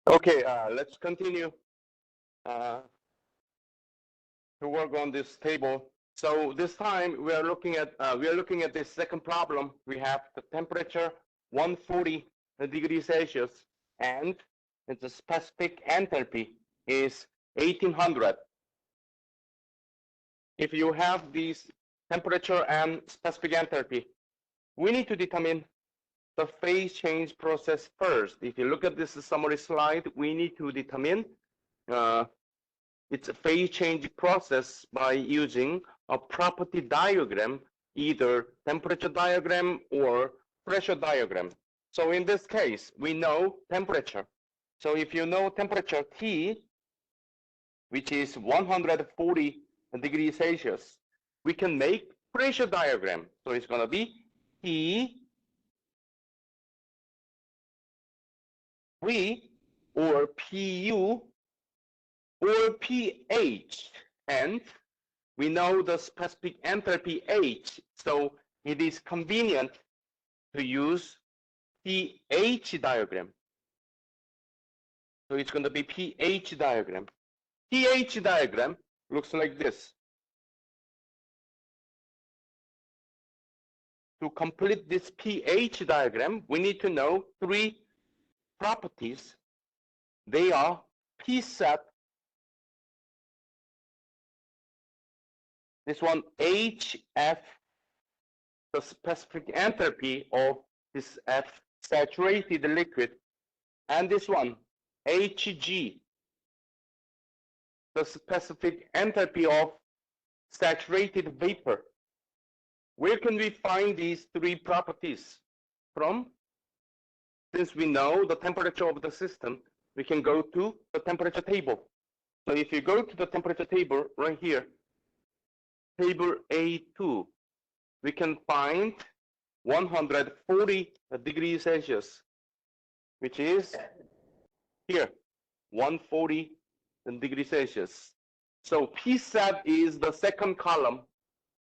Okay, let's continue to work on this table. So this time we are looking at this second problem. We have the temperature 140 degrees Celsius and the specific enthalpy is 1800. If you have these temperature and specific enthalpy, we need to determine the phase change process first. If you look at this summary slide, we need to determine its phase change process by using a property diagram, either temperature diagram or pressure diagram. So in this case, we know temperature. So if you know temperature T, which is 140 degrees Celsius, we can make pressure diagram. So it's going to be T V or PU or pH, and we know the specific enthalpy H, so it is convenient to use pH diagram. So it's going to be pH diagram. pH diagram looks like this. To complete this pH diagram, we need to know three properties. They are P set, this one HF, the specific enthalpy of this F saturated liquid, and this one Hg, the specific enthalpy of saturated vapor. Where can we find these three properties from? Since we know the temperature of the system, we can go to the temperature table. So if you go to the temperature table right here, table A2, we can find 140 degrees Celsius, which is here, 140 degrees Celsius. So P sat is the second column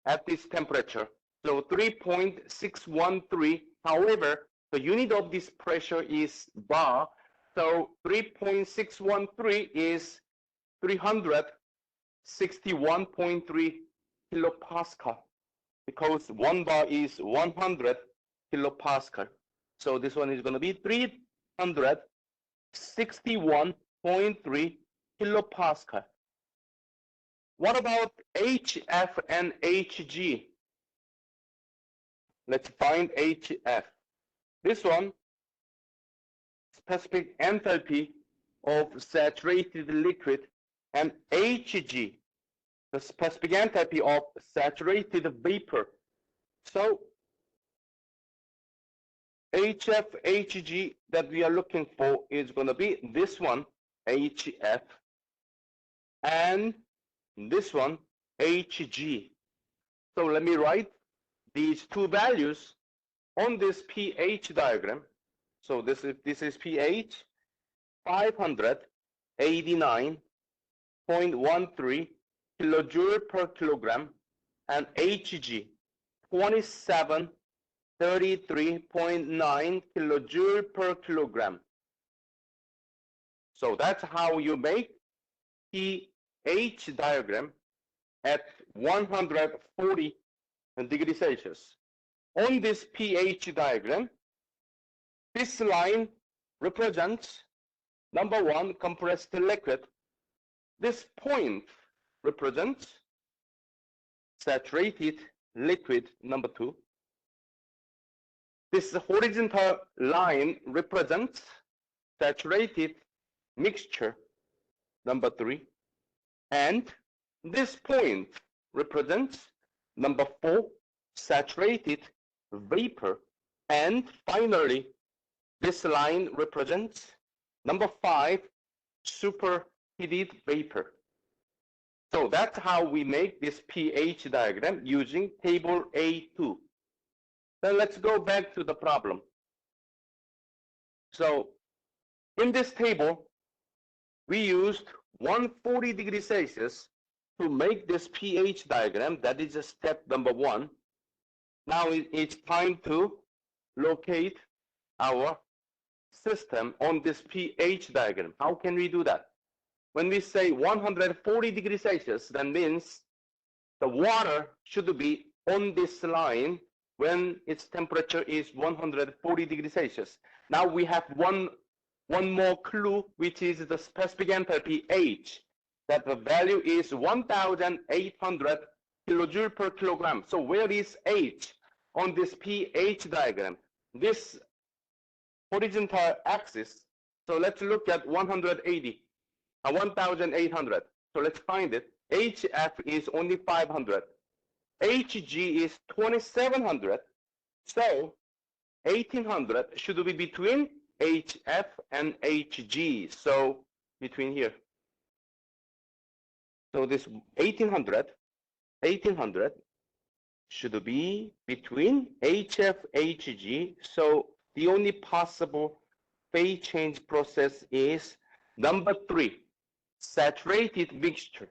at this temperature. So 3.613. However, the unit of this pressure is bar. So 3.613 is 361.3 kilopascal, because 1 bar is 100 kilopascal. So this one is going to be 361.3 kilopascal. What about HF and Hg? Let's find HF. This one, specific enthalpy of saturated liquid, and Hg, the specific enthalpy of saturated vapor. So HF, Hg that we are looking for is going to be this one, HF, and this one, Hg. So let me write these two values on this pH diagram. So this is pH, 589.13 kilojoule per kilogram, and Hg, 2733.9 kilojoule per kilogram. So that's how you make pH diagram at 140 degrees Celsius. On this pH diagram, this line represents number one, compressed liquid. This point represents saturated liquid, number two. This horizontal line represents saturated mixture, number three. And this point represents number four, saturated vapor. And finally, this line represents number five, super heated vapor. So that's how we make this pH diagram using table A2. Then let's go back to the problem. So in this table, we used 140 degrees Celsius to make this pH diagram. That is a step number 1. Now it's time to locate our system on this pH diagram. How can we do that? When we say 140 degrees Celsius, that means the water should be on this line when its temperature is 140 degrees Celsius. Now we have one more clue, which is the specific enthalpy H, that the value is 1,800 kilojoule per kilogram. So where is H on this pH diagram? This horizontal axis. So let's look at 180, 1,800. So let's find it. HF is only 500. HG is 2,700. So 1,800 should be between HF and HG. So between here. So this 1,800 should be between HF, HG. So the only possible phase change process is number 3, saturated mixture.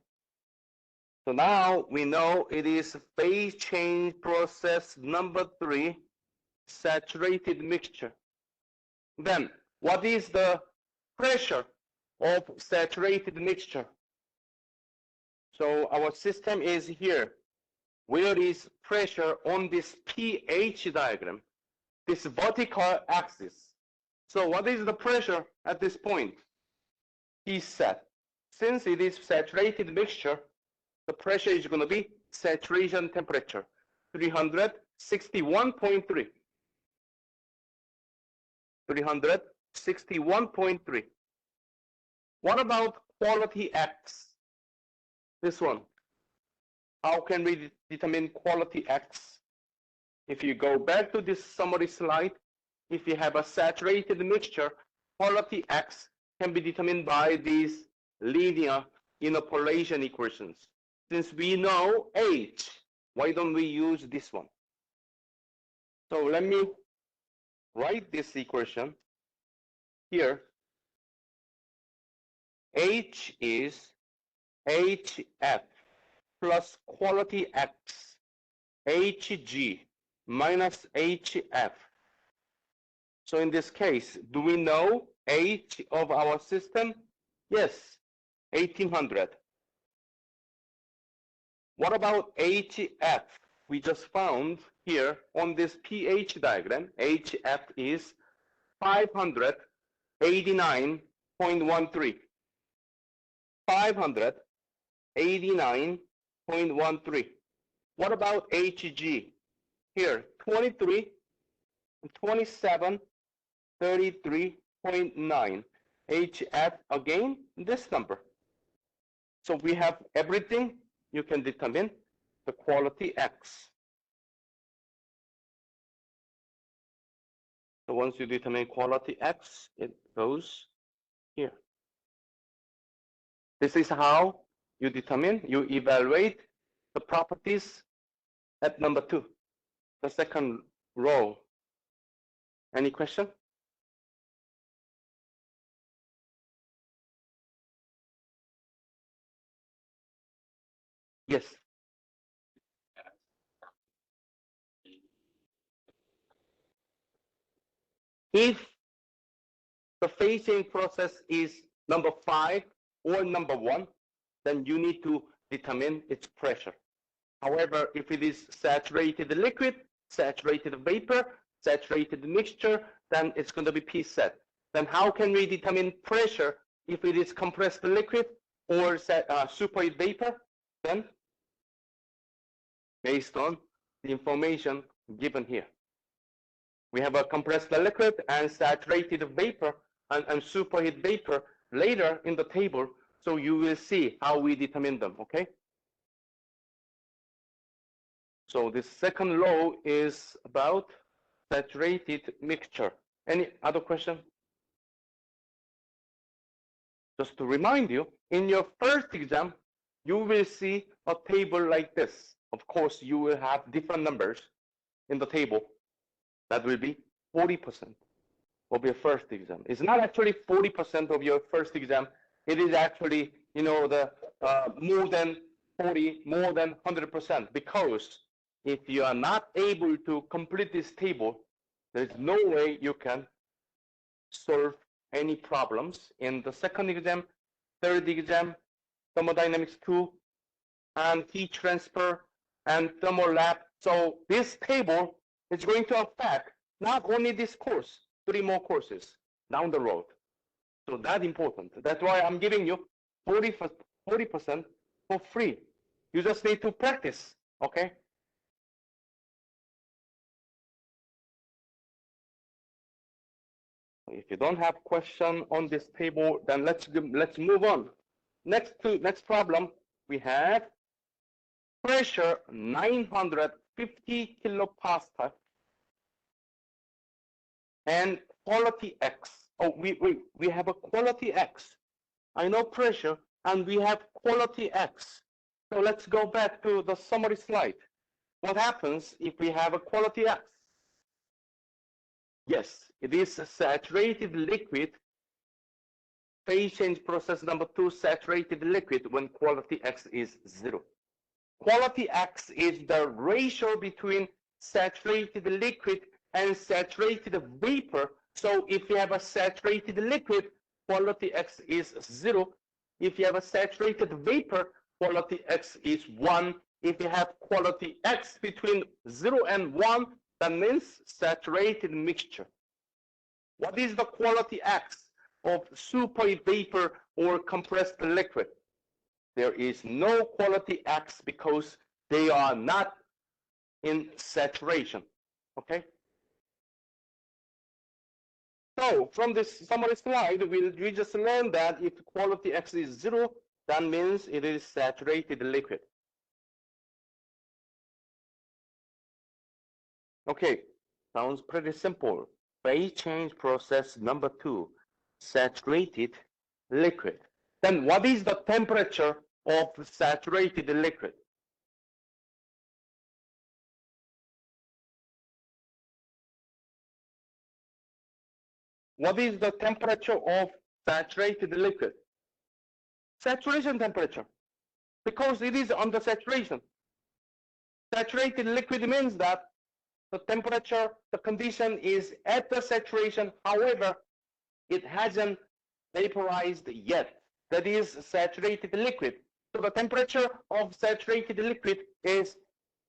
So now we know it is phase change process number 3, saturated mixture. Then what is the pressure of saturated mixture? So our system is here. Where is pressure on this pH diagram? This vertical axis. So what is the pressure at this point? T set. Since it is saturated mixture, the pressure is going to be saturation temperature, 361.3. 361.3. What about quality X? This one. How can we determine quality X? If you go back to this summary slide, if you have a saturated mixture, quality X can be determined by these linear interpolation equations. Since we know H, why don't we use this one? So let me write this equation here. H is HF plus quality X, HG minus HF. So in this case, do we know H of our system? Yes, 1,800. What about HF? We just found here on this pH diagram, HF is 589.13. 589.13. What about HG? Here, 23, 27, 33.9. HF, again, this number. So we have everything. You can determine the quality X. So once you determine quality X, it goes here. This is how you determine, you evaluate the properties at number 2, the second row. Any question? Yes. If the phase change process is number 5 or number 1, then you need to determine its pressure. However, if it is saturated liquid, saturated vapor, saturated mixture, then it's going to be P set. Then how can we determine pressure if it is compressed liquid or superheat vapor? Then based on the information given here. We have a compressed liquid and saturated vapor and superheat vapor later in the table, so you will see how we determine them, okay? So the second law is about saturated mixture. Any other question? Just to remind you, in your first exam, you will see a table like this. Of course, you will have different numbers in the table. That will be 40% of your first exam. It's not actually 40% of your first exam. It is actually, the more than 40, more than 100%. Because if you are not able to complete this table, there's no way you can solve any problems in the second exam, third exam, Thermodynamics 2, and heat transfer, and thermal lab. So this table is going to affect not only this course, 3 more courses down the road. So that's important. That's why I'm giving you 40% for free. You just need to practice, okay? If you don't have question on this table, then let's move on. Next problem, we have pressure 950 kilopascal and quality X. Oh, we have a quality X. I know pressure and we have quality X. So let's go back to the summary slide. What happens if we have a quality X? Yes, it is a saturated liquid. Phase change process number 2, saturated liquid when quality X is 0. Quality X is the ratio between saturated liquid and saturated vapor. So if you have a saturated liquid, quality X is 0. If you have a saturated vapor, quality X is 1. If you have quality X between 0 and 1, that means saturated mixture. What is the quality X of super vapor or compressed liquid? There is no quality X because they are not in saturation, okay? So from this summary slide, we just learned that if quality X is 0, that means it is saturated liquid. Okay, sounds pretty simple. Phase change process number 2, saturated liquid. Then what is the temperature of saturated liquid? What is the temperature of saturated liquid? Saturation temperature, because it is under saturation. Saturated liquid means that the temperature, the condition is at the saturation, however, it hasn't vaporized yet. That is saturated liquid. So the temperature of saturated liquid is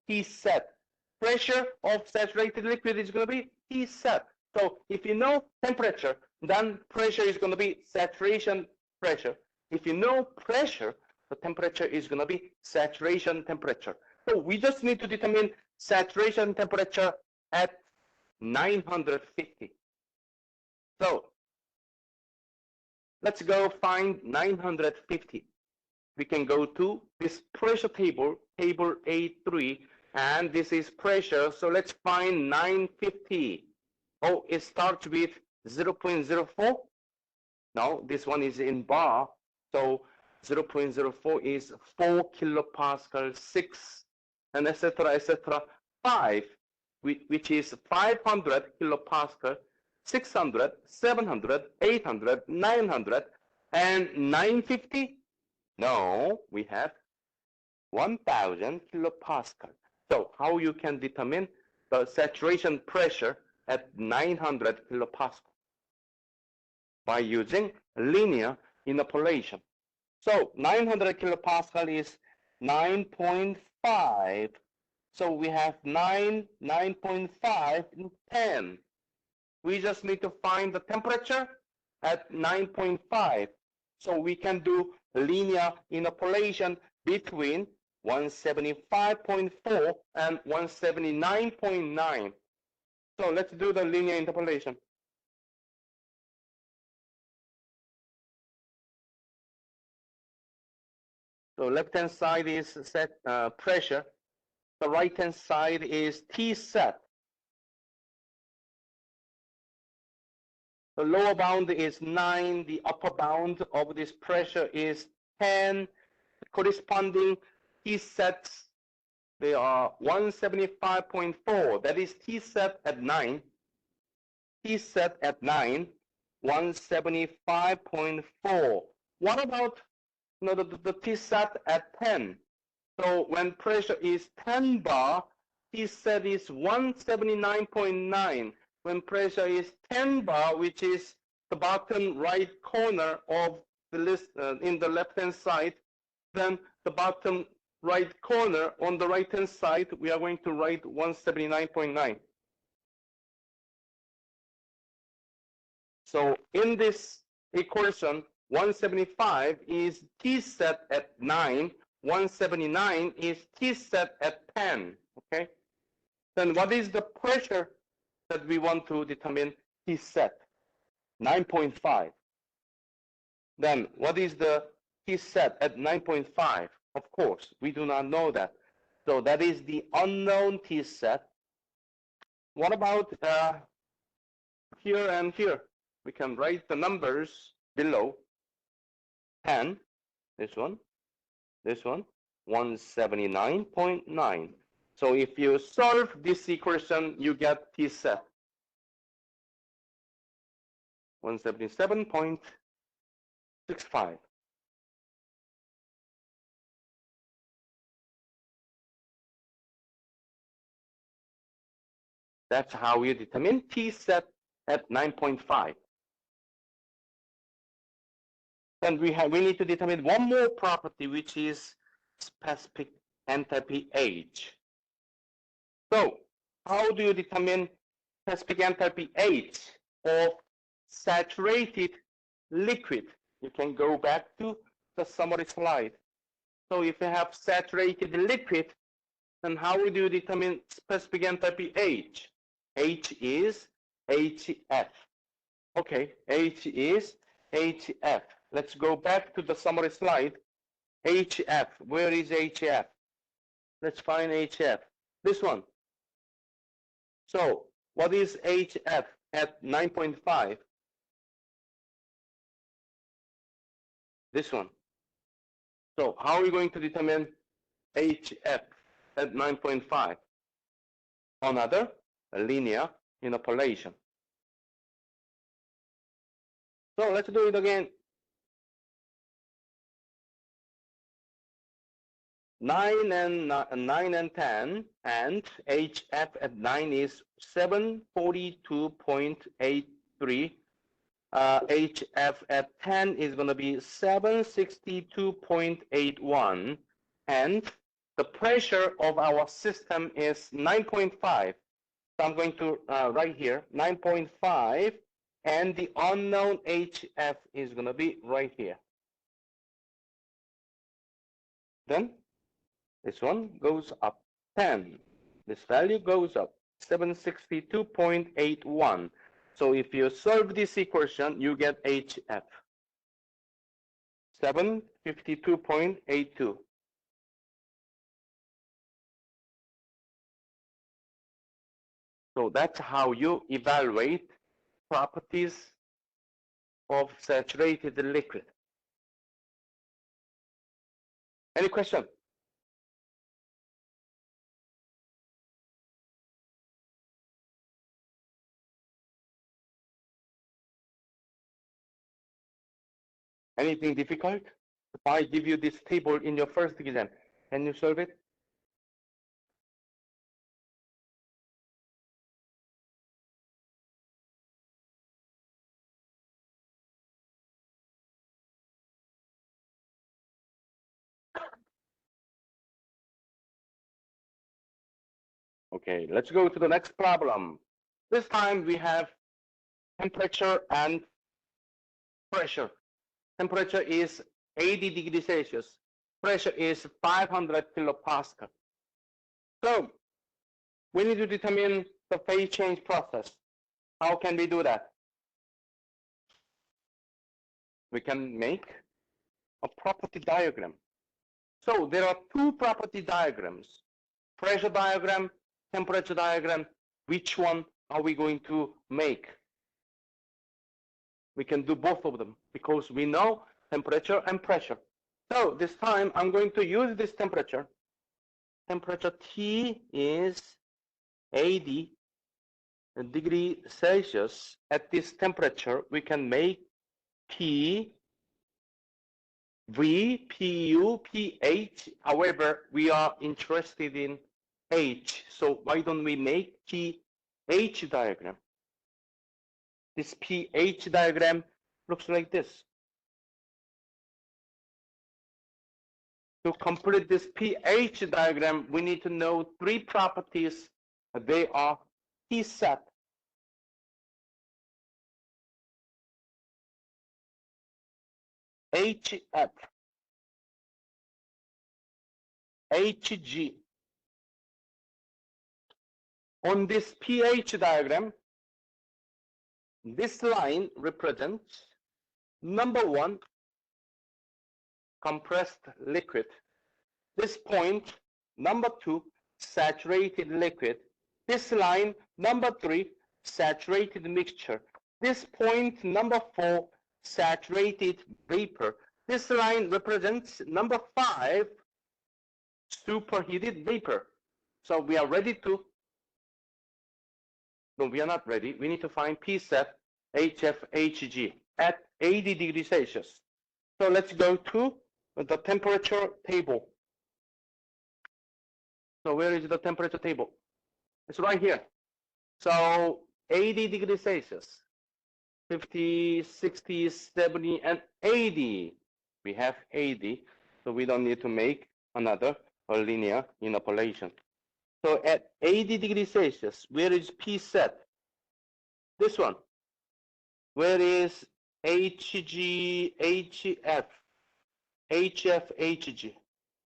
T set. Pressure of saturated liquid is going to be T set. So if you know temperature, then pressure is going to be saturation pressure. If you know pressure, the temperature is going to be saturation temperature. So we just need to determine saturation temperature at 950. So let's go find 950. We can go to this pressure table, table A3, and this is pressure. So let's find 950. Oh, it starts with 0.04. No, this one is in bar. So 0.04 is 4 kilopascal, 6, and etc., 5, which is 500 kilopascal, 600, 700, 800, 900, and 950. No, we have 1000 kilopascal. So how you can determine the saturation pressure at 900 kilopascal? By using linear interpolation. So 900 kilopascal is 9.5. So we have 9.5, and 10. We just need to find the temperature at 9.5. So we can do linear interpolation between 175.4 and 179.9. So let's do the linear interpolation. So left-hand side is set pressure. The right-hand side is T set. The lower bound is 9. The upper bound of this pressure is 10. The corresponding T sets, they are 175.4. That is T set at 9. T set at 9, 175.4. What about the T set at 10? So when pressure is 10 bar, T set is 179.9. When pressure is 10 bar, which is the bottom right corner of the list in the left-hand side, then the bottom right corner on the right-hand side, we are going to write 179.9. So in this equation, 175 is T set at 9, 179 is T set at 10, okay? Then what is the pressure that we want to determine T set? 9.5. Then what is the T set at 9.5? Of course, we do not know that. So that is the unknown T set. What about here and here? We can write the numbers below. 10, this one, 179.9. So if you solve this equation, you get T set 177.65. That's how you determine T set at 9.5. And we need to determine one more property, which is specific enthalpy H. So how do you determine specific enthalpy H of saturated liquid? You can go back to the summary slide. So if you have saturated liquid, then how would you determine specific enthalpy H? H is HF. Okay, H is HF. Let's go back to the summary slide. HF, where is HF? Let's find HF. This one. So what is HF at 9.5? This one. So how are we going to determine HF at 9.5? Another linear interpolation. So let's do it again. 9 and 10, and HF at 9 is 742.83. HF at 10 is going to be 762.81, and the pressure of our system is 9.5. So I'm going to write here 9.5, and the unknown HF is going to be right here. Then this one goes up 10. This value goes up 762.81. So if you solve this equation, you get HF 752.82. So that's how you evaluate properties of saturated liquid. Any question? Anything difficult? If I give you this table in your first exam, can you solve it? Okay, let's go to the next problem. This time we have temperature and pressure. Temperature is 80 degrees Celsius. Pressure is 500 kilopascal. So we need to determine the phase change process. How can we do that? We can make a property diagram. So there are two property diagrams, pressure diagram, temperature diagram. Which one are we going to make? We can do both of them because we know temperature and pressure. So this time I'm going to use this temperature. Temperature T is 80 degrees Celsius. At this temperature, we can make P, V, PU, pH. However, we are interested in H. So why don't we make pH diagram? This pH diagram looks like this. To complete this pH diagram, we need to know three properties. They are P set, HF, HG. On this pH diagram, this line represents number one, compressed liquid. This point, number two, saturated liquid. This line, number three, saturated mixture. This point, number four, saturated vapor. This line represents number five, superheated vapor. So we are ready to, no, we are not ready. We need to find P set, HF, HG at 80 degrees Celsius. So let's go to the temperature table. So where is the temperature table? It's right here. So 80 degrees Celsius, 50, 60, 70, and 80. We have 80, so we don't need to make another linear interpolation. So at 80 degrees Celsius, where is P set? This one. Where is HG, HF, HF, HG?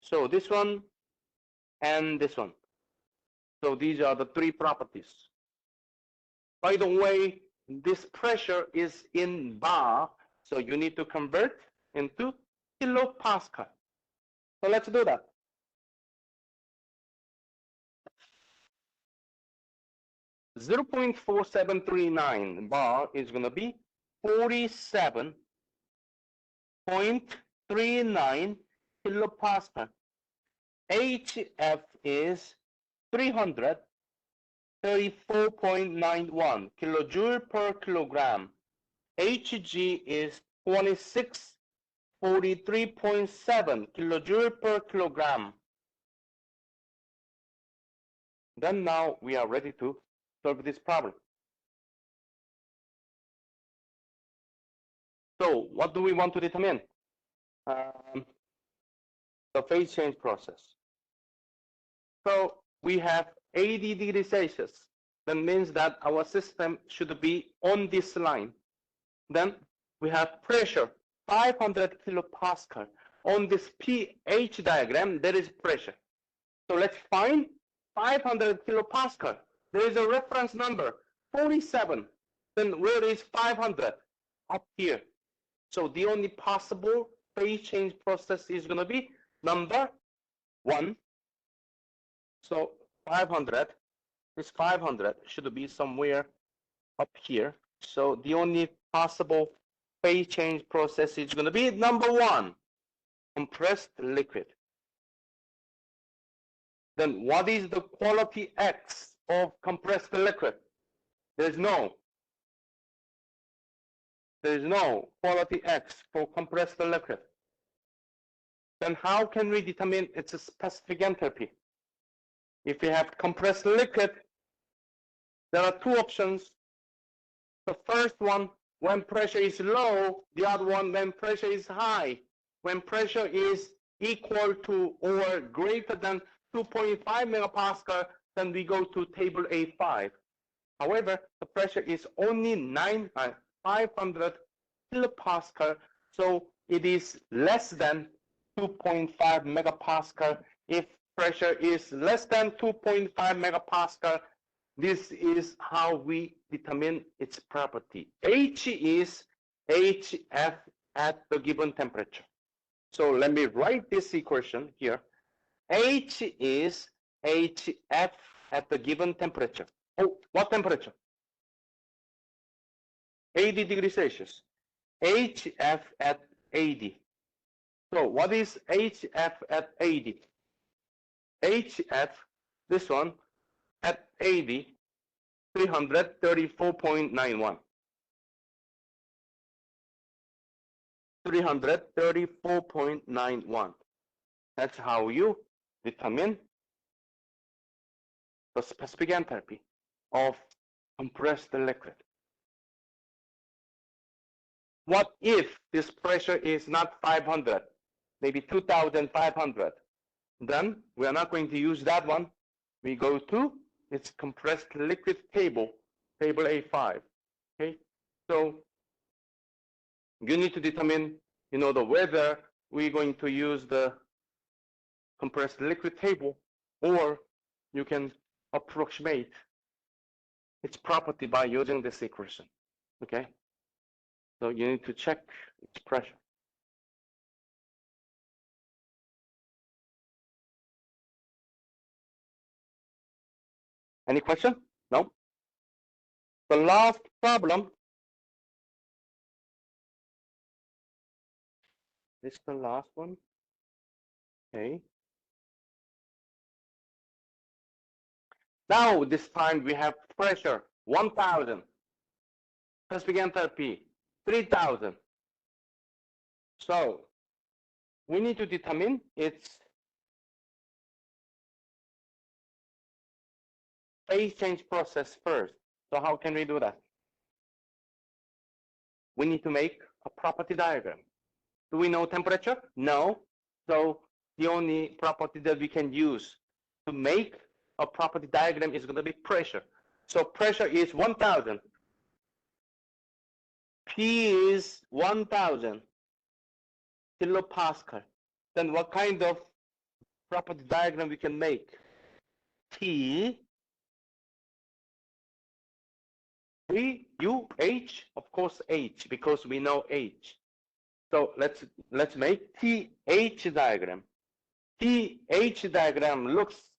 So this one and this one. So these are the three properties. By the way, this pressure is in bar, so you need to convert into kilopascal. So let's do that. .4739 bar is going to be 47.39 kilopascal. HF is 334.91 kilojoule per kilogram. HG is 2643.7 kilojoule per kilogram. Then now we are ready to solve this problem. So what do we want to determine? The phase change process. So we have 80 degrees Celsius. That means that our system should be on this line. Then we have pressure, 500 kilopascal. On this pH diagram, there is pressure. So let's find 500 kilopascal. There is a reference number, 47. Then where is 500? Up here. So the only possible phase change process is going to be number one. So 500 is 500, should be somewhere up here. So the only possible phase change process is going to be number one, compressed liquid. Then what is the quality X of compressed liquid? There's no quality X for compressed liquid. Then how can we determine its specific enthalpy? If we have compressed liquid, there are two options. The first one, when pressure is low, the other one, when pressure is high. When pressure is equal to or greater than 2.5 megapascal, then we go to table A5. However, the pressure is only 500 kilopascal, so it is less than 2.5 megapascal. If pressure is less than 2.5 megapascal, this is how we determine its property. H is HF at the given temperature. So let me write this equation here. H is HF at the given temperature. Oh, what temperature? 80 degrees Celsius. HF at 80. So what is HF at 80? HF, this one, at 80, 334.91. 334.91. That's how you determine the specific enthalpy of compressed liquid. What if this pressure is not 500, maybe 2,500? Then we are not going to use that one. We go to its compressed liquid table, table A5. Okay, so you need to determine, whether we're going to use the compressed liquid table, or you can approximate its property by using this equation. Okay, so you need to check its pressure. Any question? No? The last problem. This is the last one. Okay. Now this time we have pressure 1,000. Specific enthalpy 3,000. So we need to determine its phase change process first. So how can we do that? We need to make a property diagram. Do we know temperature? No. So the only property that we can use to make a property diagram is going to be pressure. So pressure is 1,000. P is 1,000 kilopascal. Then what kind of property diagram we can make? T, V, U, H, of course H, because we know H. So let's make TH diagram. TH diagram looks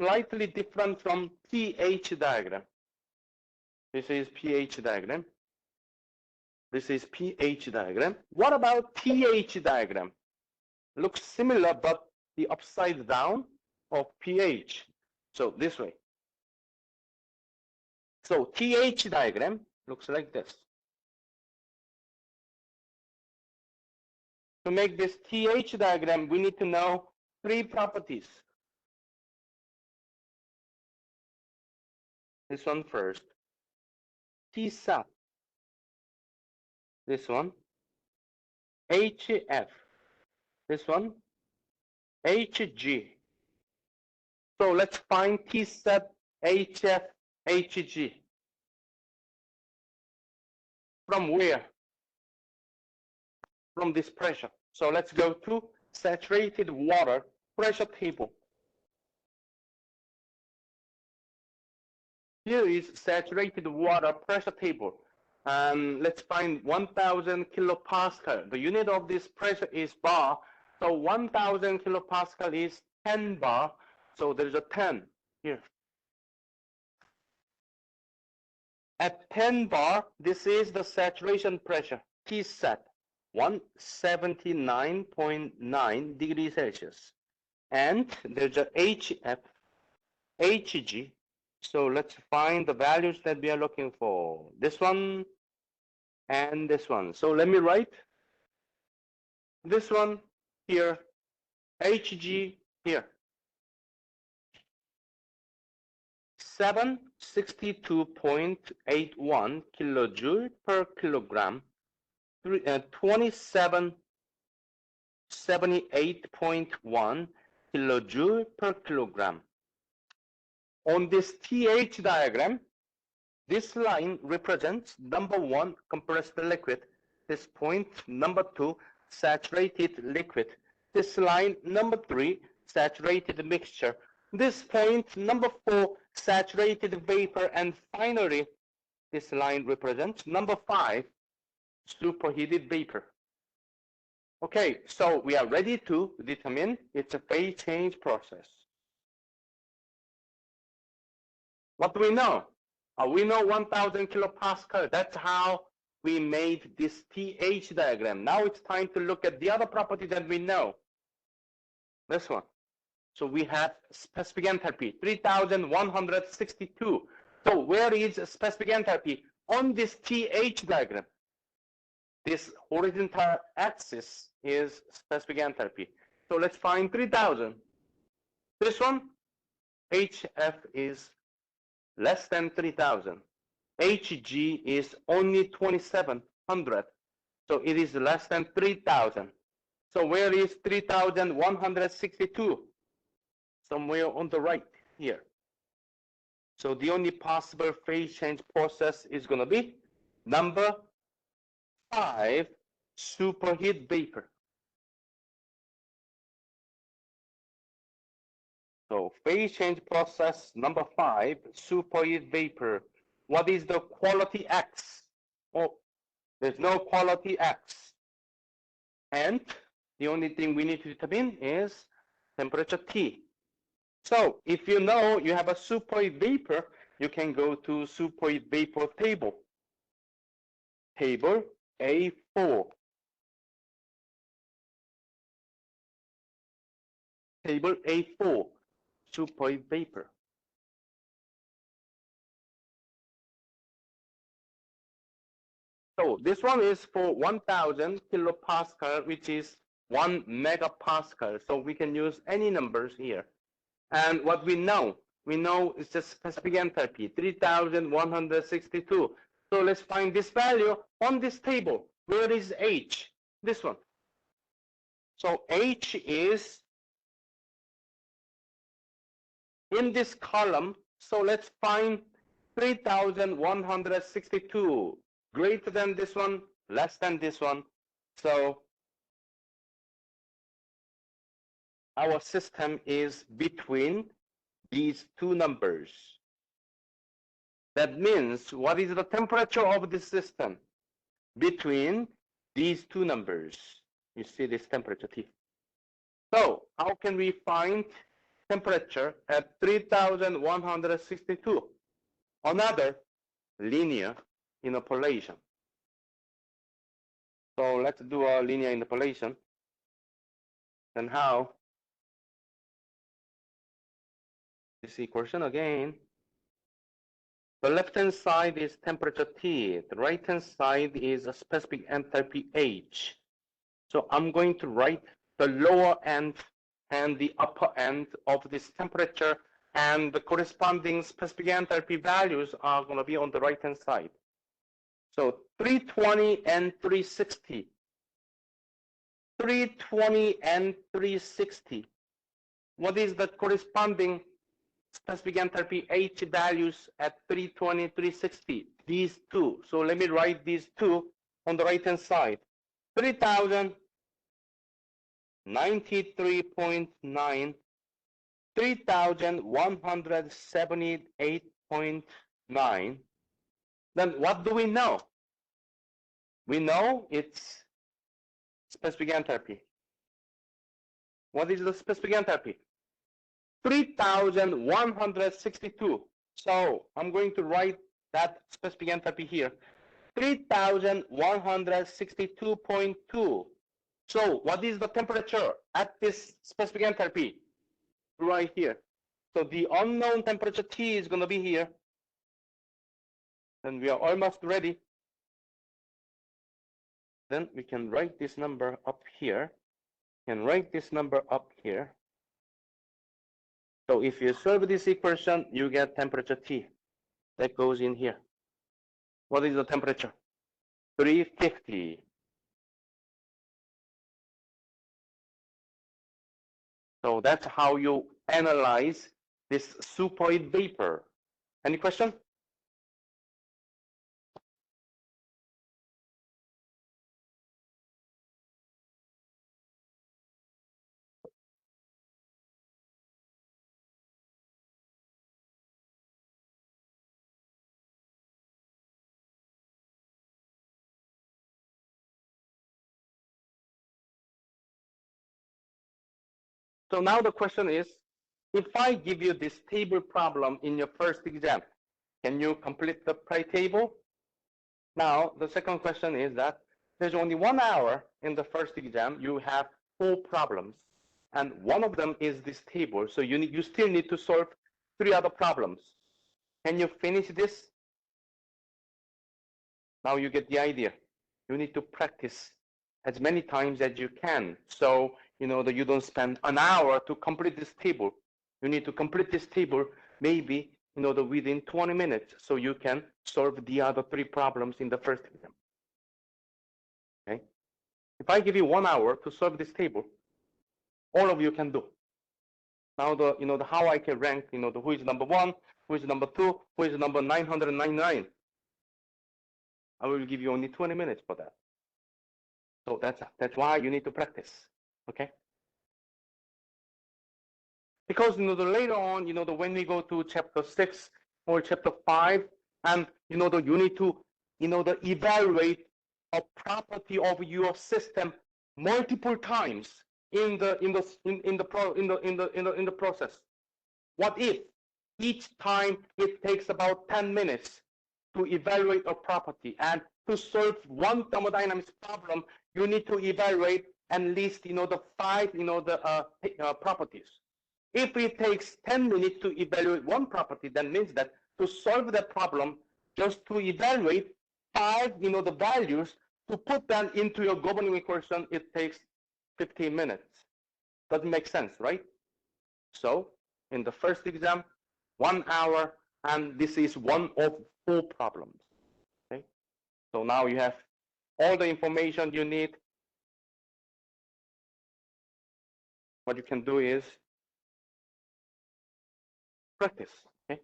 slightly different from pH diagram. This is pH diagram. This is pH diagram. What about TH diagram? Looks similar, but the upside down of pH. So this way. So TH diagram looks like this. To make this TH diagram, we need to know three properties. This one first. Tsat. This one. HF. This one. HG. So let's find Tsat, HF, HG. From where? From this pressure. So let's go to saturated water pressure table. Here is saturated water pressure table. And let's find 1,000 kilopascal. The unit of this pressure is bar. So 1,000 kilopascal is 10 bar. So there's a 10 here. At 10 bar, this is the saturation pressure, Tsat, 179.9 degrees Celsius. And there's a HF, HG. So let's find the values that we are looking for. This one and this one. So let me write this one here, HG here. 762.81 kilojoule per kilogram, 2778.1 kilojoule per kilogram. On this TH diagram, this line represents number 1, compressed liquid. This point, number 2, saturated liquid. This line, number 3, saturated mixture. This point, number 4, saturated vapor. And finally, this line represents number 5, superheated vapor. Okay, so we are ready to determine its phase change process. What do we know? We know 1,000 kilopascal. That's how we made this TH diagram. Now it's time to look at the other property that we know. This one. So we have specific enthalpy, 3162. So where is specific enthalpy? On this TH diagram. This horizontal axis is specific enthalpy. So let's find 3000. This one, HF is less than 3000. HG is only 2700. So it is less than 3000. So where is 3162? Somewhere on the right here. So the only possible phase change process is going to be number 5, superheat vapor. So phase change process number 5, superheat vapor. What is the quality X? Oh, there's no quality X. And the only thing we need to determine is temperature T. So if you know you have a superheat vapor, you can go to superheat vapor table. Table A4. Table A4, superheat vapor. So this one is for 1000 kilopascal, which is 1 megapascal. So we can use any numbers here. And what we know is the specific enthalpy, 3162. So let's find this value on this table. Where is H? This one. So H is in this column. So let's find 3162. Greater than this one, less than this one. So our system is between these two numbers. That means what is the temperature of the system? Between these two numbers. You see this temperature T. So how can we find temperature at 3162? Another linear interpolation. So let's do a linear interpolation. Then how? This equation again. The left-hand side is temperature T. The right-hand side is a specific enthalpy H. So I'm going to write the lower end and the upper end of this temperature, and the corresponding specific enthalpy values are going to be on the right-hand side. So 320 and 360. 320 and 360. What is the corresponding specific enthalpy H values at 320, 360? These two. So let me write these two on the right-hand side. 3000, 93.9, 3178.9. Then what do we know? We know it's specific enthalpy. What is the specific enthalpy? 3162. So I'm going to write that specific enthalpy here. 3162.2. So what is the temperature at this specific enthalpy? Right here. So the unknown temperature T is going to be here. And we are almost ready. Then we can write this number up here. And write this number up here. So if you solve this equation, you get temperature T. That goes in here. What is the temperature? 350. So that's how you analyze this superheat vapor. Any question? So now the question is, if I give you this table problem in your first exam, can you complete the table? Now, the second question is that there's only 1 hour in the first exam. You have 4 problems, and one of them is this table. So you still need to solve 3 other problems. Can you finish this? Now you get the idea. You need to practice as many times as you can. So, that you don't spend an hour to complete this table. You need to complete this table maybe, within 20 minutes so you can solve the other 3 problems in the first exam. Okay? If I give you 1 hour to solve this table, all of you can do. Now the how I can rank, who is number 1, who is number 2, who is number 999. I will give you only 20 minutes for that. So that's why you need to practice. Okay? Because later on, when we go to chapter 6 or chapter 5, and you need to evaluate a property of your system multiple times in the process. What if each time it takes about 10 minutes to evaluate a property, and to solve one thermodynamics problem, you need to evaluate at least the 5 properties. If it takes 10 minutes to evaluate one property, that means that to solve that problem, just to evaluate 5 the values, to put them into your governing equation, it takes 15 minutes. Doesn't make sense, right? So in the first exam, 1 hour, and this is one of 4 problems. Okay? So now you have all the information you need. What you can do is practice. Okay?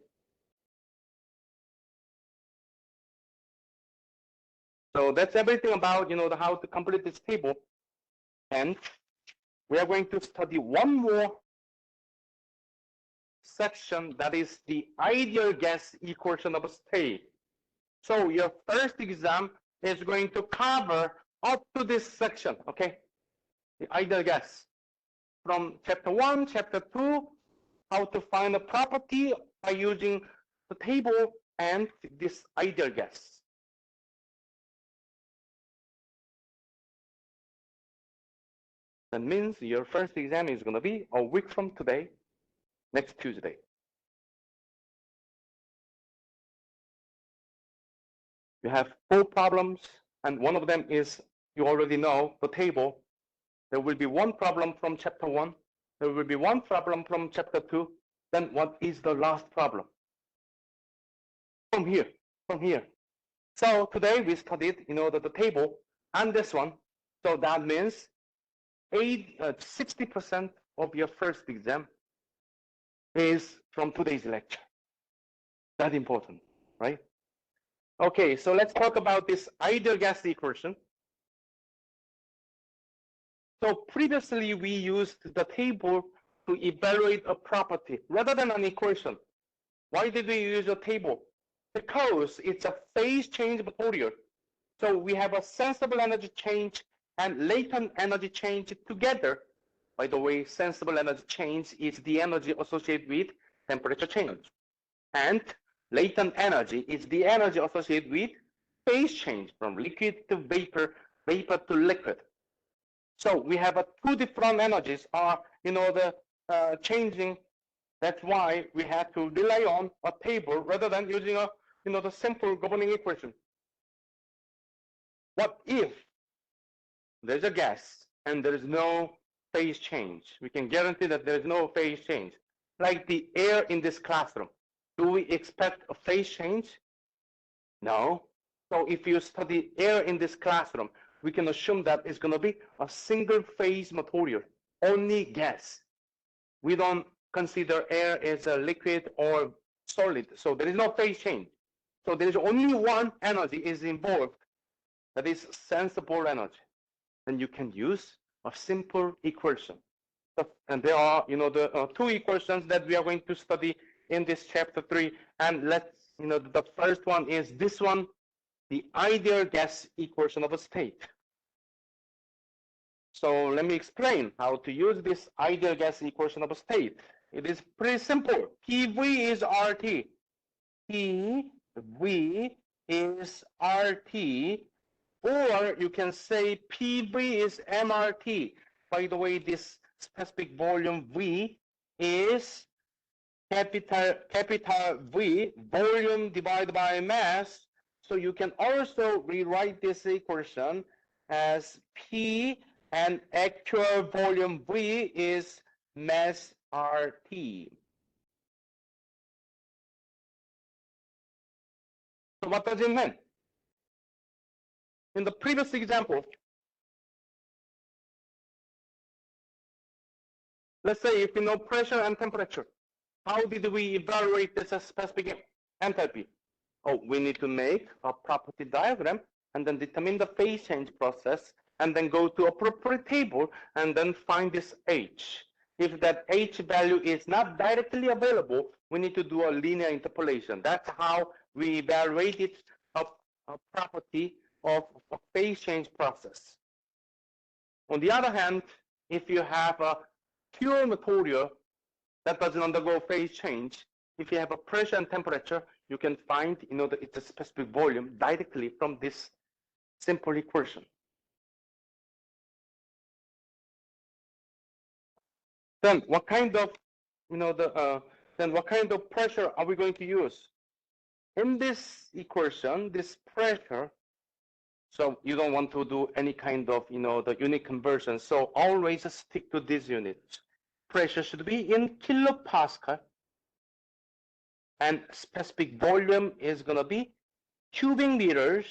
So that's everything about how to complete this table. And we are going to study one more section, that is the ideal gas equation of a state. So your first exam is going to cover up to this section, okay? The ideal gas. From chapter 1, chapter 2, how to find a property by using the table and this ideal gas. That means your first exam is going to be a week from today, next Tuesday. You have 4 problems, and one of them is, you already know, the table. There will be 1 problem from chapter 1. There will be 1 problem from chapter 2. Then what is the last problem? From here. So today we studied, the table and this one. So that means 60% of your first exam is from today's lecture. That's important, right? Okay, so let's talk about this ideal gas equation. So previously we used the table to evaluate a property rather than an equation. Why did we use a table? Because it's a phase change material. So we have a sensible energy change and latent energy change together. By the way, sensible energy change is the energy associated with temperature change. And latent energy is the energy associated with phase change from liquid to vapor, vapor to liquid. So we have 2 different energies are, changing. That's why we had to rely on a table rather than using the simple governing equation. What if there's a gas and there is no phase change? We can guarantee that there is no phase change. Like the air in this classroom. Do we expect a phase change? No. So if you study air in this classroom, we can assume that it's going to be a single phase material, only gas. We don't consider air as a liquid or solid. So there is no phase change. So there is only one energy is involved, that is sensible energy. Then you can use a simple equation. And there are, the 2 equations that we are going to study in this chapter 3. And let's, the first one is this one, the ideal gas equation of a state. So let me explain how to use this ideal gas equation of a state. It is pretty simple. PV is RT. PV is RT, or you can say PV is MRT. By the way, this specific volume V is capital V, volume divided by mass. So you can also rewrite this equation as P and actual volume V is mass RT. So what does it mean? In the previous example, let's say if we know pressure and temperature, how did we evaluate this specific enthalpy? Oh, we need to make a property diagram and then determine the phase change process and then go to appropriate table and then find this H. If that H value is not directly available, we need to do a linear interpolation. That's how we evaluated a property of a phase change process. On the other hand, if you have a pure material that doesn't undergo phase change, if you have a pressure and temperature, you can find, it's a specific volume directly from this simple equation. Then what kind of, then what kind of pressure are we going to use? In this equation, this pressure, so you don't want to do any kind of, the unit conversion. So always stick to these units. Pressure should be in kilopascal. And specific volume is going to be cubic meters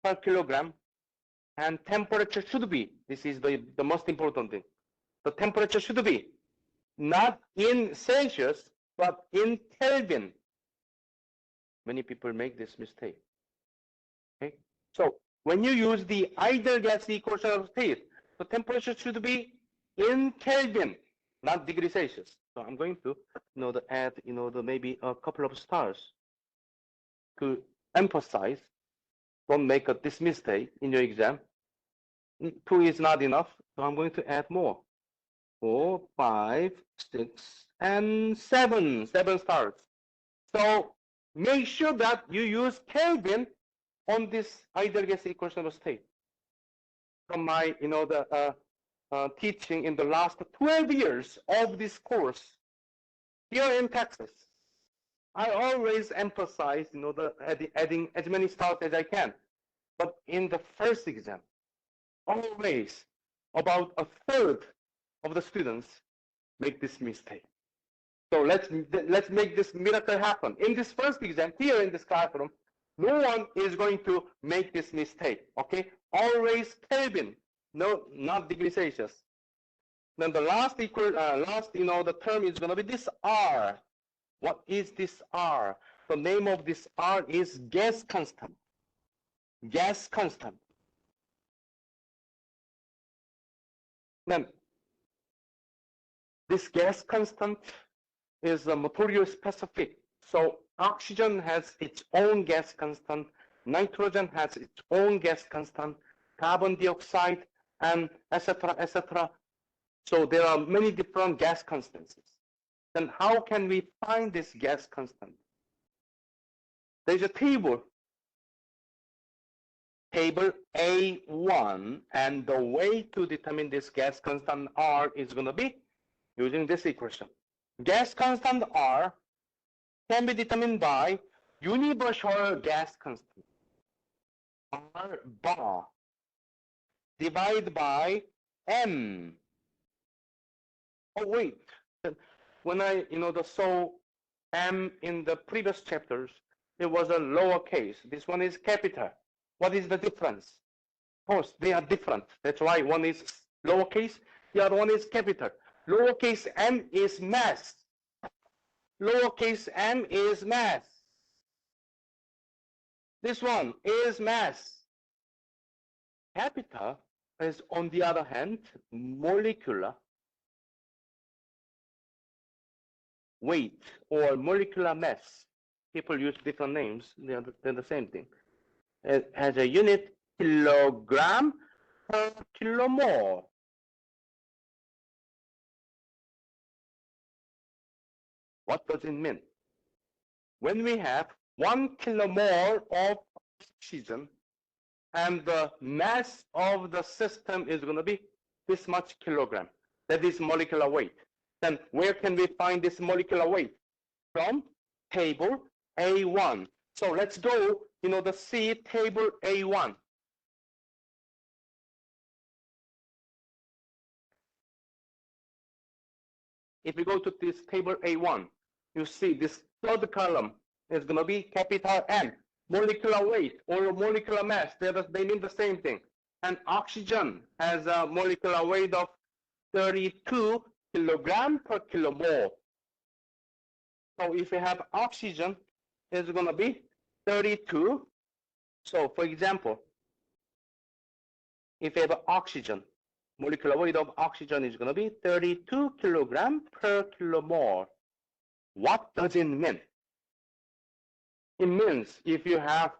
per kilogram. And temperature should be, this is the most important thing. The temperature should be not in Celsius, but in Kelvin. Many people make this mistake. Okay, so when you use the ideal gas equation of state, the temperature should be in Kelvin, not degree Celsius. So I'm going to, add, maybe a couple of stars to emphasize. Don't make this mistake in your exam. 2 is not enough, so I'm going to add more. 4, 5, 6, and 7 stars. So make sure that you use Kelvin on this ideal gas equation of state. From my, teaching in the last 12 years of this course here in Texas, I always emphasize, adding as many stars as I can. But in the first exam, always about a third of the students make this mistake. So let's make this miracle happen. In this first exam, here in this classroom, no one is going to make this mistake. Okay, always Kelvin, no, not degree Celsius. Then the last the term is going to be this R. What is this R? The name of this R is gas constant. Gas constant. Then this gas constant is a material specific. So oxygen has its own gas constant, nitrogen has its own gas constant, carbon dioxide, and etc., etc. So there are many different gas constants. Then how can we find this gas constant? There's a table A1, and the way to determine this gas constant R is going to be using this equation. Gas constant R can be determined by universal gas constant, R bar, divided by M. Oh, wait. When I, saw M in the previous chapters, it was a lowercase. This one is capital. What is the difference? Of course, they are different. That's why one is lowercase, the other one is capital. Lowercase m is mass. Lowercase m is mass. This one is mass. Capital is, on the other hand, molecular weight or molecular mass. People use different names. They're the same thing. It has a unit kilogram per kilomole. What does it mean? When we have 1 kilomole of oxygen, and the mass of the system is going to be this much kilogram. That is molecular weight. Then where can we find this molecular weight? From table A1. So let's go, the C table A1. If we go to this table A1, you see this third column is going to be capital M, molecular weight or molecular mass. They mean the same thing. And oxygen has a molecular weight of 32 kilogram per kilomole. So if you have oxygen, it's going to be 32. So for example, if you have oxygen, molecular weight of oxygen is going to be 32 kilogram per kilomole. What does it mean? It means if you have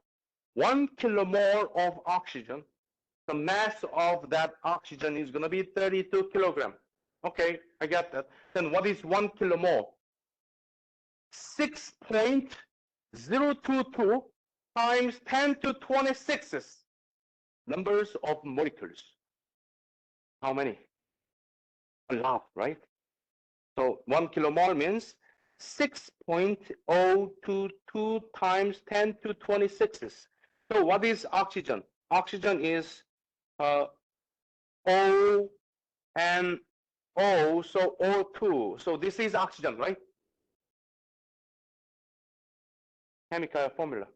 1 kilomole of oxygen, the mass of that oxygen is going to be 32 kilogram. Okay, I get that. Then what is 1 kilomole? 6.022 times 10 to 26 numbers of molecules. How many? A lot, right? So 1 kilomole means 6.022 times 10 to 26. So what is oxygen? Oxygen is O and O, so O2. So this is oxygen, right? Chemical formula.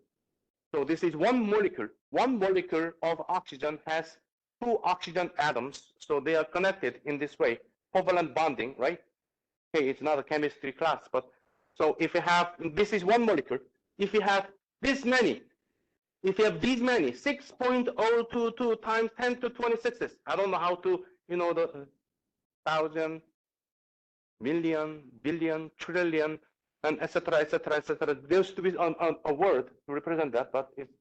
So this is one molecule. One molecule of oxygen has 2 oxygen atoms. So they are connected in this way, covalent bonding, right? Okay, it's not a chemistry class, but so if you have, this is one molecule. If you have this many, if you have these many, 6.022 times 10 to 26, I don't know how to, the thousand, million, billion, trillion, and etc., etc., etc. There used to be a word to represent that, but it's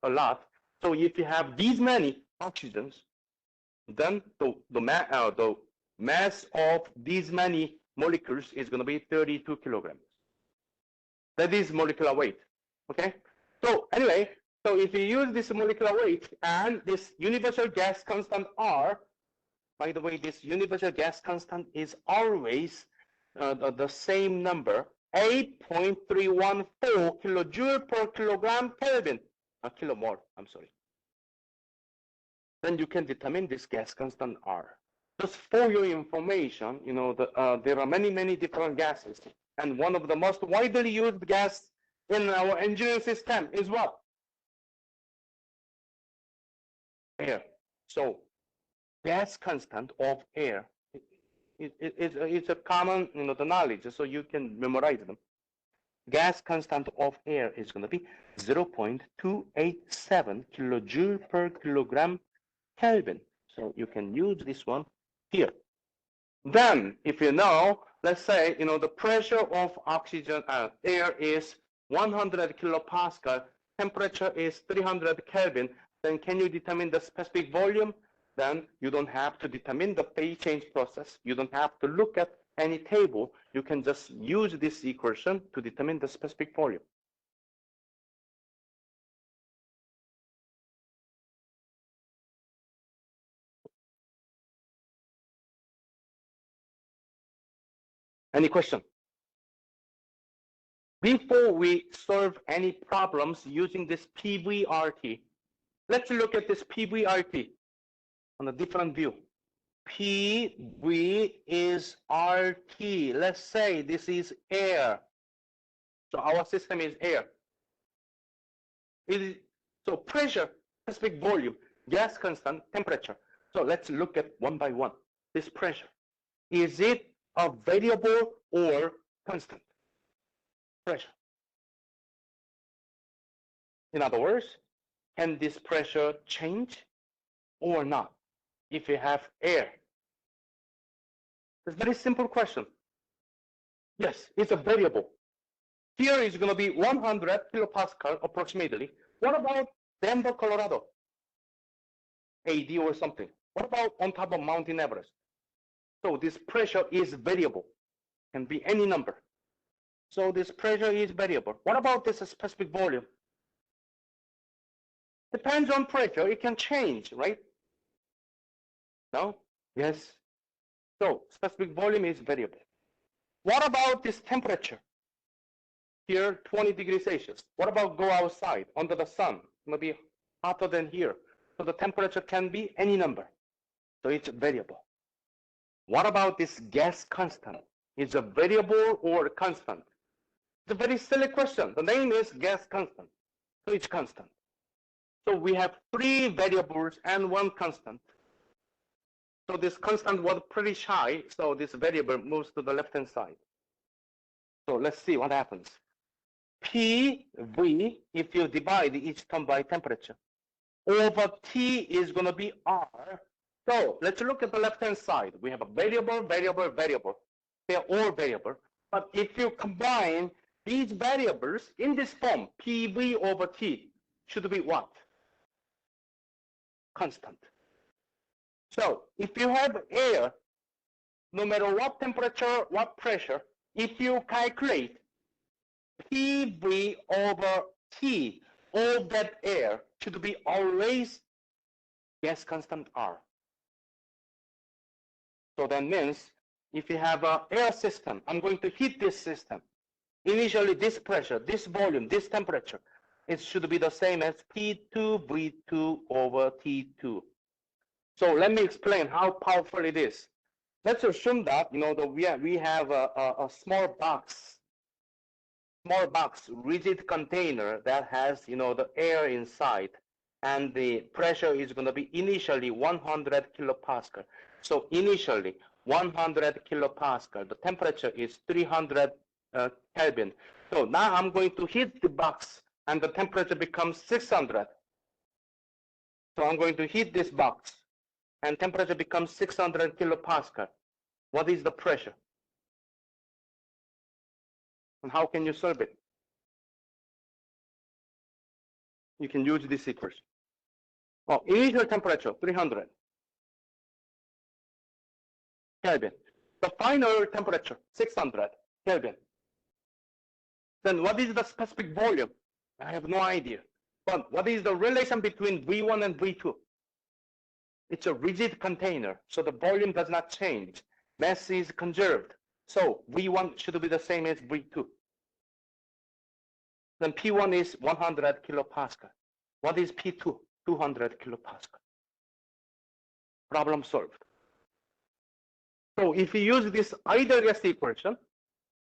a lot. So if you have these many oxygens, then the mass of these many molecules is going to be 32 kilograms. That is molecular weight. Okay. So anyway, so if you use this molecular weight and this universal gas constant R, by the way, this universal gas constant is always the same number, 8.314 kilojoule per kilogram Kelvin, kilomole, I'm sorry. Then you can determine this gas constant R. Just for your information, there are many different gases, and one of the most widely used gas in our engineering system is what? Air. So gas constant of air, it's a common, the knowledge, so you can memorize them. Gas constant of air is going to be 0.287 kilojoule per kilogram Kelvin. So you can use this one here. Then, if you know, let's say, the pressure of oxygen, air is 100 kilopascal, temperature is 300 Kelvin, then can you determine the specific volume? Then you don't have to determine the phase change process. You don't have to look at any table. You can just use this equation to determine the specific volume. Any question? Before we solve any problems using this PVRT, let's look at this PVRT on a different view. PV is RT. Let's say this is air. So our system is air. So pressure, specific volume, gas constant, temperature. So let's look at one by one. This pressure, is it a variable or constant? Pressure. In other words, can this pressure change or not if you have air? It's a very simple question. Yes, it's a variable. Here is going to be 100 kilopascal approximately. What about Denver, Colorado? AD or something. What about on top of Mountain Everest? So this pressure is variable, can be any number. So this pressure is variable. What about this specific volume? Depends on pressure. It can change, right? No? Yes. So specific volume is variable. What about this temperature? Here, 20 degrees Celsius. What about go outside under the sun? Maybe hotter than here. So the temperature can be any number. So it's variable. What about this gas constant? Is a variable or constant? It's a very silly question. The name is gas constant. So it's constant. So we have 3 variables and 1 constant. So this constant was pretty shy. So this variable moves to the left-hand side. So let's see what happens. PV, if you divide each term by temperature, over T is going to be R. So let's look at the left-hand side. We have a variable, variable, variable. They're all variable. But if you combine these variables in this form, PV over T should be what? Constant. So if you have air, no matter what temperature, what pressure, if you calculate PV over T, all that air should be always gas constant R. So that means if you have an air system, I'm going to heat this system. Initially, this pressure, this volume, this temperature, it should be the same as P2V2 over T2. So let me explain how powerful it is. Let's assume that we have a small box, rigid container that has the air inside, and the pressure is going to be initially 100 kilopascal. So initially 100 kilopascal. The temperature is 300 Kelvin. So now I'm going to heat the box, and the temperature becomes 600. So I'm going to heat this box, and temperature becomes 600 kilopascal. What is the pressure? And how can you solve it? You can use this equation. Oh, initial temperature, 300 Kelvin. The final temperature, 600 Kelvin. Then what is the specific volume? I have no idea. But what is the relation between V1 and V2? It's a rigid container, so the volume does not change. Mass is conserved. So V1 should be the same as V2. Then P1 is 100 kilopascal. What is P2? 200 kilopascal. Problem solved. So if you use this ideal gas equation,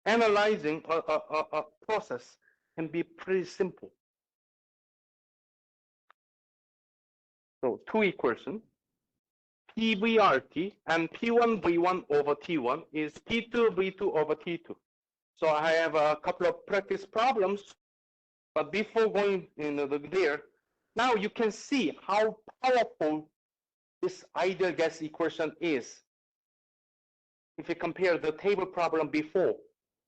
analyzing a process can be pretty simple. So 2 equations, PVRT and P1V1 over T1 is P2V2 over T2. So I have a couple of practice problems, but before going there, now you can see how powerful this ideal gas equation is. If you compare the table problem before,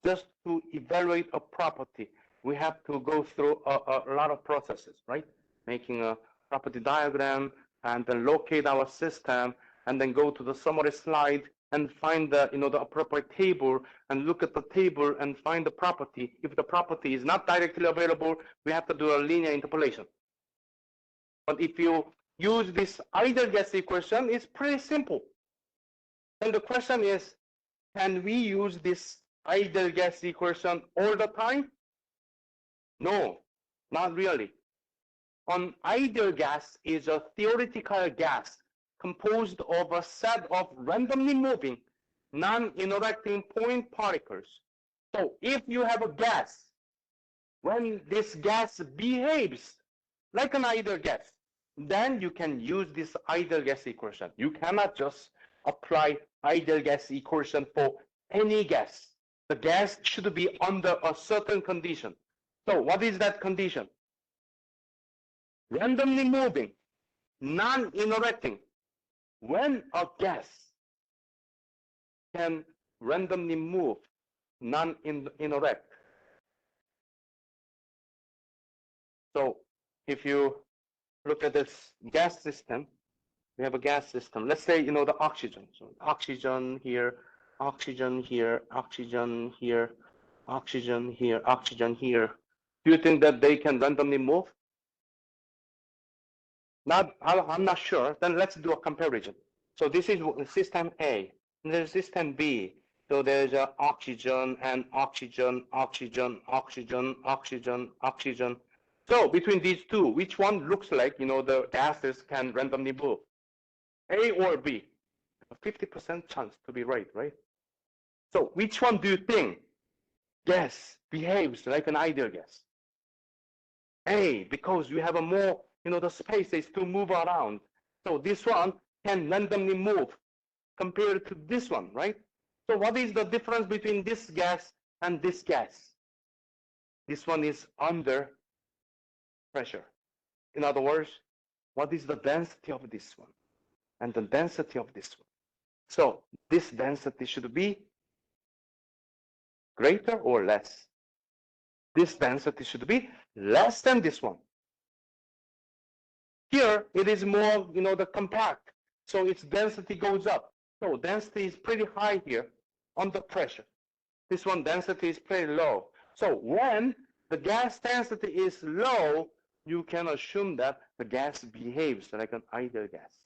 just to evaluate a property, we have to go through a lot of processes, right? Making a property diagram, and then locate our system, and then go to the summary slide and find the the appropriate table, and look at the table and find the property. If the property is not directly available, we have to do a linear interpolation. But if you use this ideal gas equation, it's pretty simple. And the question is, can we use this ideal gas equation all the time? No, not really. An ideal gas is a theoretical gas composed of a set of randomly moving, non-interacting point particles. So if you have a gas, when this gas behaves like an ideal gas, then you can use this ideal gas equation. You cannot just apply ideal gas equation for any gas. The gas should be under a certain condition. So what is that condition? Randomly moving, non-interacting. When a gas can randomly move, non-interact. So if you look at this gas system, we have a gas system. Let's say, the oxygen. So oxygen here, oxygen here, oxygen here. oxygen here, oxygen here. Do you think that they can randomly move? I'm not sure. Then let's do a comparison. So this is system A, and there's system B. So there's oxygen and oxygen, oxygen, oxygen, oxygen, oxygen. So between these two, which one looks like, the gases can randomly move? A or B? A 50% chance to be right, right? So which one do you think gas behaves like an ideal gas? A, because you have a more, the space is to move around. So this one can randomly move compared to this one, right? So what is the difference between this gas and this gas? This one is under pressure. In other words, what is the density of this one and the density of this one? So this density should be greater or less? This density should be less than this one. Here it is more, the compact, so its density goes up. So density is pretty high here under pressure. This one density is pretty low. So when the gas density is low, you can assume that the gas behaves like an ideal gas.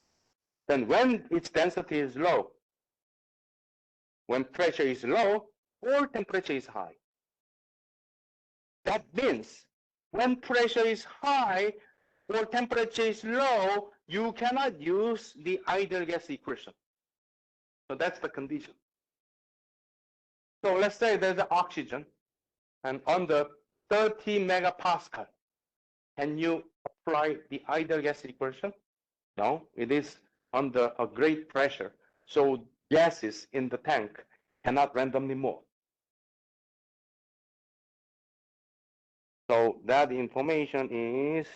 Then when its density is low, when pressure is low or temperature is high. That means when pressure is high or temperature is low, you cannot use the ideal gas equation. So that's the condition. So let's say there's an oxygen and under 30 megapascal. Can you apply the ideal gas equation? No, it is under a great pressure. So gases in the tank cannot randomly move. So that information is,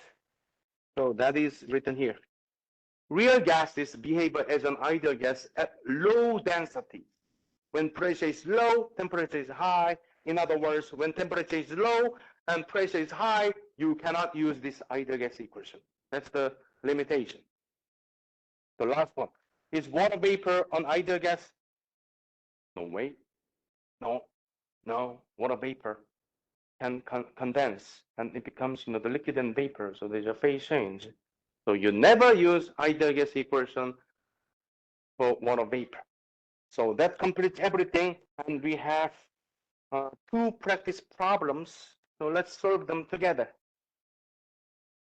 so that is written here. Real gases behave as an ideal gas at low density. When pressure is low, temperature is high. In other words, when temperature is low and pressure is high, you cannot use this ideal gas equation. That's the limitation. The last one. Is water vapor an ideal gas? No, wait. No. Water vapor can condense and it becomes, the liquid and vapor. So there's a phase change. So you never use ideal gas equation for water vapor. So that completes everything, and we have 2 practice problems. So let's solve them together.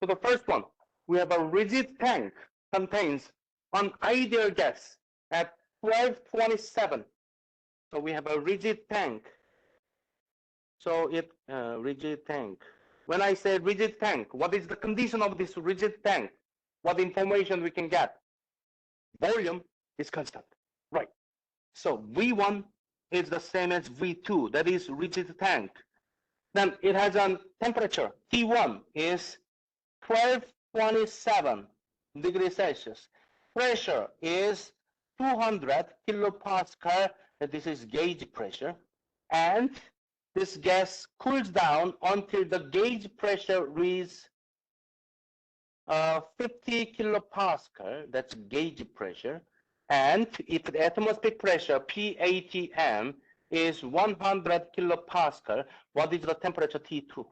So the first one, we have a rigid tank contains an ideal gas at 1227. So we have a rigid tank. So rigid tank. When I say rigid tank, what is the condition of this rigid tank? What information we can get? Volume is constant, right? So V1 is the same as V2, that is rigid tank. Then it has a temperature, T1 is 1227 degrees Celsius. Pressure is 200 kilopascal, this is gauge pressure. And this gas cools down until the gauge pressure is 50 kilopascal, that's gauge pressure. And if the atmospheric pressure, PATM, is 100 kilopascal, what is the temperature T2?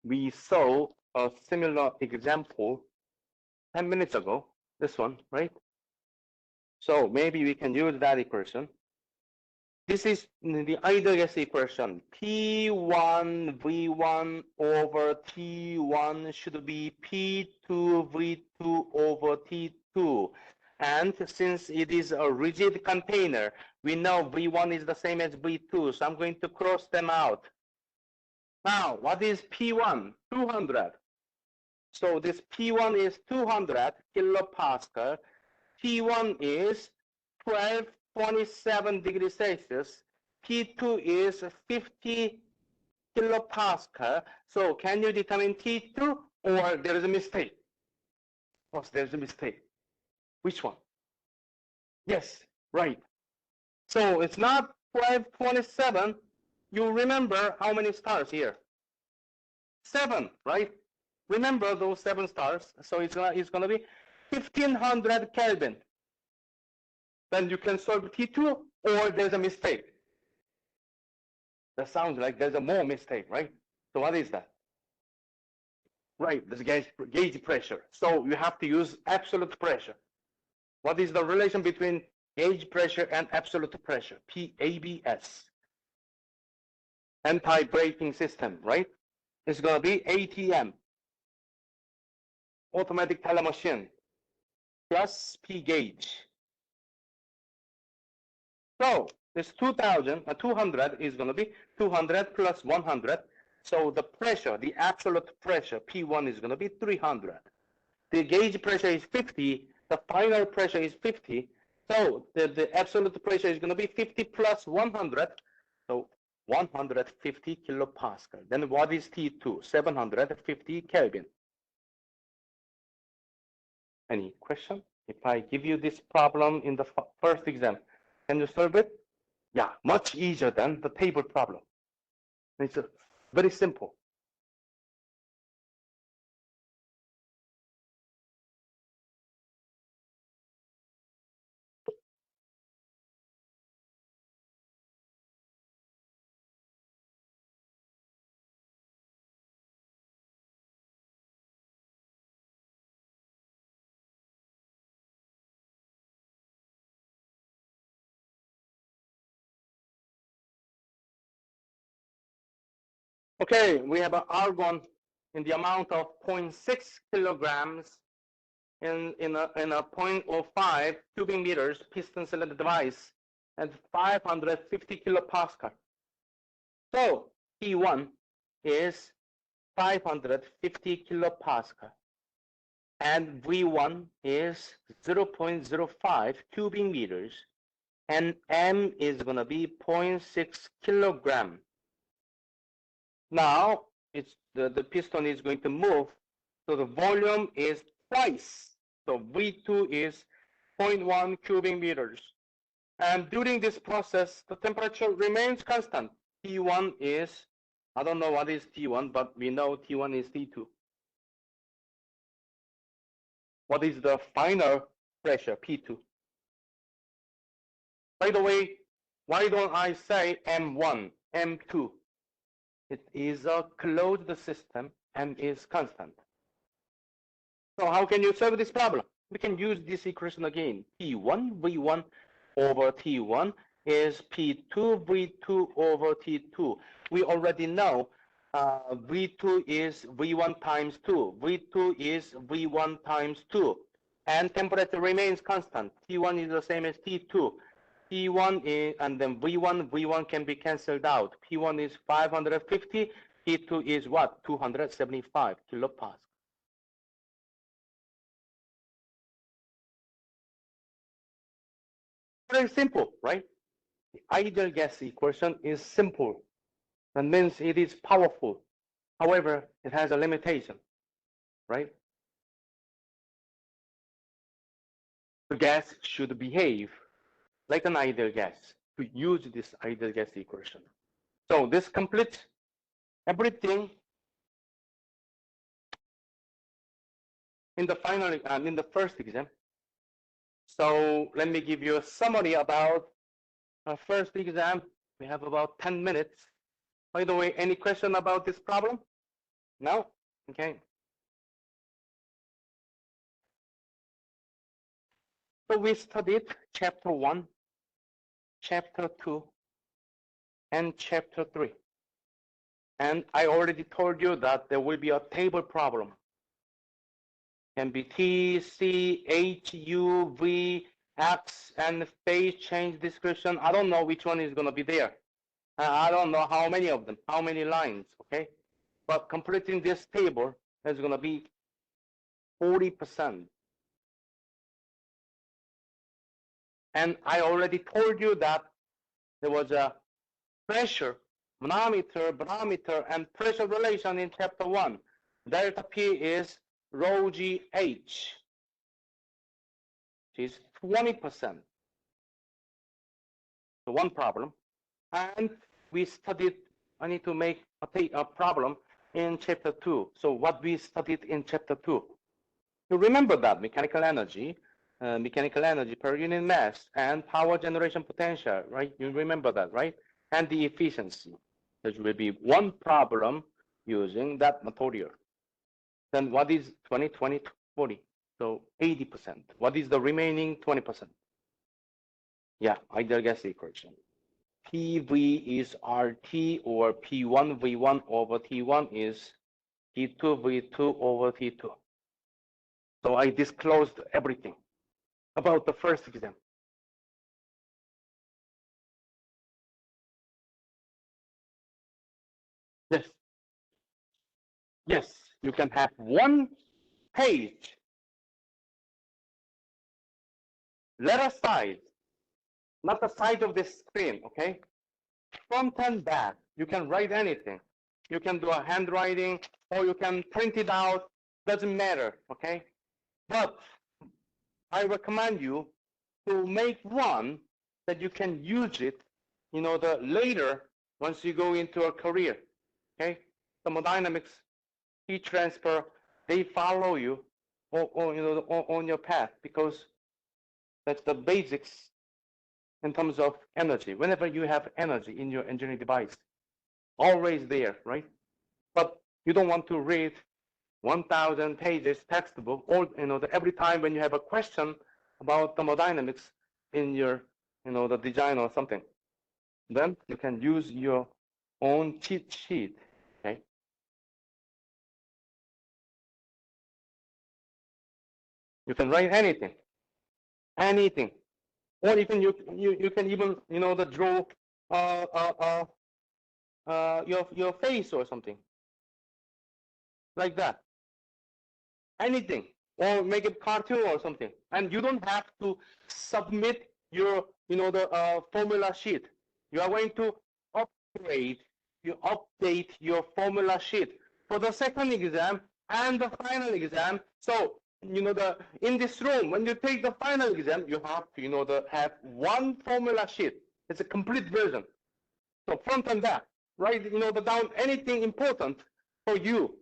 We saw a similar example 10 minutes ago, this one, right? So maybe we can use that equation. This is the ideal gas equation. P1 V1 over T1 should be P2 V2 over T2. And since it is a rigid container, we know V1 is the same as V2, so I'm going to cross them out. Now, what is P1? 200. So this P1 is 200 kilopascal. T1 is 1227 degrees Celsius. T2 is 50 kilopascal. So can you determine T2 or there is a mistake? Of course, there's a mistake. Which one? Yes, right. So it's not 1227. You remember how many stars here? 7, right? Remember those 7 stars. So it's gonna be 1500 Kelvin. Then you can solve T2, or there's a mistake. That sounds like there's a more mistake, right? So what is that? Right, there's gauge pressure. So you have to use absolute pressure. What is the relation between gauge pressure and absolute pressure? PABS. Anti-braking system, right? It's going to be ATM, automatic teller machine, plus P gauge. So this 200 is going to be 200 plus 100. So the pressure, the absolute pressure, P1 is going to be 300. The gauge pressure is 50. The final pressure is 50. So the absolute pressure is going to be 50 plus 100. So 150 kilopascal. Then what is T2? 750 Kelvin. Any question? If I give you this problem in the first exam, can you solve it? Yeah, much easier than the table problem. It's very simple. Okay, we have an argon in the amount of 0.6 kilograms in a 0.05 cubic meters piston cylinder device and 550 kilopascal. So T1 is 550 kilopascal and V1 is 0.05 cubic meters and M is going to be 0.6 kilogram. Now it's the piston is going to move, so the volume is twice. So V2 is 0.1 cubic meters. And during this process, the temperature remains constant. T1 is, I don't know what is T1, but we know T1 is T2. What is the final pressure, P2? By the way, why don't I say M1, M2? It is a closed system and is constant. So how can you solve this problem? We can use this equation again. T1 V1 over T1 is P2 V2 over T2. We already know V2 is V1 times 2. V2 is V1 times 2. And temperature remains constant. T1 is the same as T2. T1 is, and then V1 can be cancelled out. P1 is 550. T2 is what? 275 kilopascal. Very simple, right? The ideal gas equation is simple. That means it is powerful. However, it has a limitation, right? The gas should behave like an ideal gas to use this ideal gas equation. So this completes everything in the final in the first exam. So let me give you a summary about our first exam. We have about 10 minutes. By the way, any question about this problem? No? Okay. So we studied chapter 1, chapter 2, and chapter 3. And I already told you that there will be a table problem. Can be T, C, H, U, V, X, and phase change description. I don't know which one is going to be there. I don't know how many of them, how many lines, okay? But completing this table is going to be 40%. And I already told you that there was a pressure, manometer, barometer, and pressure relation in chapter 1. Delta P is rho G H, which is 20%. So one problem. And we studied, I need to make a problem. in chapter 2. So what we studied in chapter 2. You remember that mechanical energy per unit mass, and power generation potential, right? You remember that, right? And the efficiency. There will be one problem using that material. Then what is 20, 20, 40? So 80%. What is the remaining 20%? Yeah, ideal gas equation. PV is RT, or P1 V1 over T1 is T2 V2 over T2. So I disclosed everything about the first exam. Yes. Yes, you can have one page, letter size, not the size of this screen, okay? Front and back, you can write anything. You can do a handwriting, or you can print it out, doesn't matter, okay? But I recommend you to make one that you can use it, the later, once you go into a career, okay? Thermodynamics, heat transfer, they follow you on your path, because that's the basics in terms of energy. Whenever you have energy in your engineering device, always there, right? But you don't want to read 1,000 pages textbook, or every time when you have a question about thermodynamics in your the design or something. Then you can use your own cheat sheet. Okay. You can write anything, anything, or even you can even draw your face or something like that. Anything, or make it cartoon or something, and you don't have to submit your the formula sheet. You are going to update your formula sheet for the second exam and the final exam. So in this room, when you take the final exam, you have to have one formula sheet. It's a complete version. So front and back, write down anything important for you,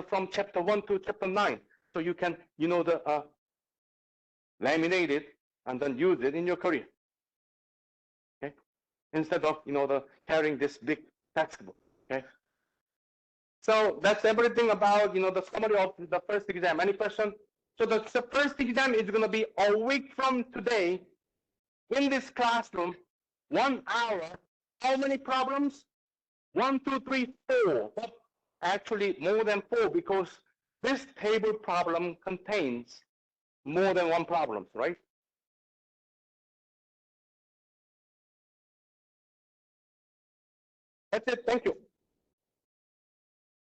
from chapter 1 to chapter 9, so you can laminate it and then use it in your career. Okay, instead of carrying this big textbook. Okay, so that's everything about the summary of the first exam. Any question? So the first exam is going to be a week from today in this classroom, 1 hour. How many problems? 1, 2, 3, 4. But actually more than 4, because this table problem contains more than one problem, right? That's it. Thank you.